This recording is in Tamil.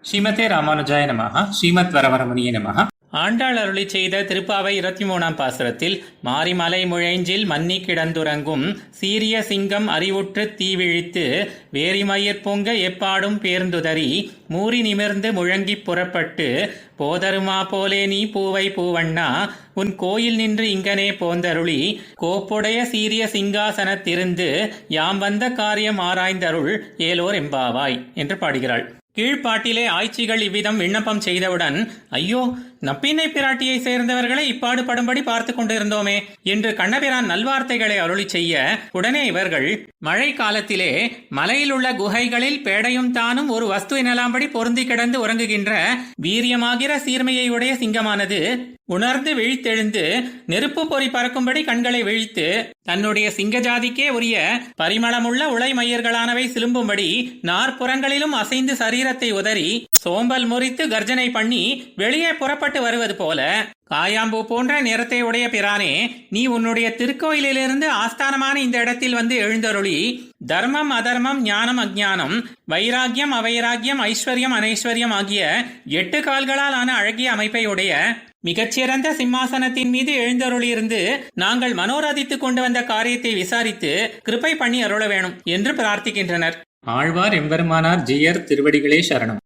ஸ்ரீமதே ராமானுஜாய நமஹ. ஸ்ரீமத் வரவரமுனியே நமஹ. ஆண்டாள் அருளி செய்த திருப்பாவை 23ஆம் பாசுரத்தில் மாரிமலை முழைஞ்சில் மன்னி கிடந்துறங்கும் சீரிய சிங்கம் அறிவுற்று தீவிழித்து வேரிமயிர் பொங்க எப்பாடும் பேர்ந்துதறி மூறி நிமிர்ந்து முழங்கிப் புறப்பட்டு போதருமா போலே நீ பூவை பூவண்ணா உன் கோயில் நின்று இங்கனே போந்தருளி கோப்புடைய சீரிய சிங்காசனத்திருந்து யாம் வந்த காரியம் ஆராய்ந்தருள் ஏலோர் எம்பாவாய் என்று பாடுகிறாள். கீழ்ப்பாட்டிலே ஆய்ச்சிகள் இவ்விதம் விண்ணப்பம் செய்தவுடன், ஐயோ, நப்பின்னை பிராட்டியை சேர்ந்தவர்களை இப்பாடுபடும்படி பார்த்து கொண்டிருந்தோமே என்று கண்ணபிரான் நல்வார்த்தைகளை அருளி செய்ய, உடனே இவர்கள் மழை காலத்திலே மலையில் உள்ள குகைகளில் பேடையும் தானும் ஒரு வஸ்து எனலாம்படி பொருந்தி கிடந்து உறங்குகின்ற வீரியமாகிற சீர்மையை உடைய சிங்கமானது உணர்ந்து விழித்தெழுந்து நெருப்பு பொறி பறக்கும்படி கண்களை விழித்து தன்னுடைய சிங்கஜாதிக்கே உரிய பரிமளமுள்ள உலை மயிர்களானவை சிலும்பும்படி நாற்புறங்களிலும் அசைந்து சரீரத்தை உதறி சோம்பல் முறித்து கர்ஜனை பண்ணி வெளியே புறப்பட்டு வருவது போல, காயாம்பூ போன்ற நிறத்தை உடைய பிரானே, நீ உன்னுடைய திருக்கோயிலிலிருந்து ஆஸ்தானமான இந்த இடத்தில் வந்து எழுந்தருளி தர்மம் அதர்மம் ஞானம் அஞ்ஞானம் வைராகியம் அவைராகியம் ஐஸ்வர்யம் அனைஸ்வர்யம் ஆகிய 8 கால்களால் ஆன அழகிய அமைப்பை உடைய மிகச்சிறந்த சிம்மாசனத்தின் மீது எழுந்தருளியிருந்து நாங்கள் மனோரதித்துக் கொண்டு வந்த காரியத்தை விசாரித்து கிருபை பண்ணி அருள வேணும் என்று பிரார்த்திக்கின்றனர். ஆழ்வார் எம்பெருமானார் ஜீயர் திருவடிகளே சரணம்.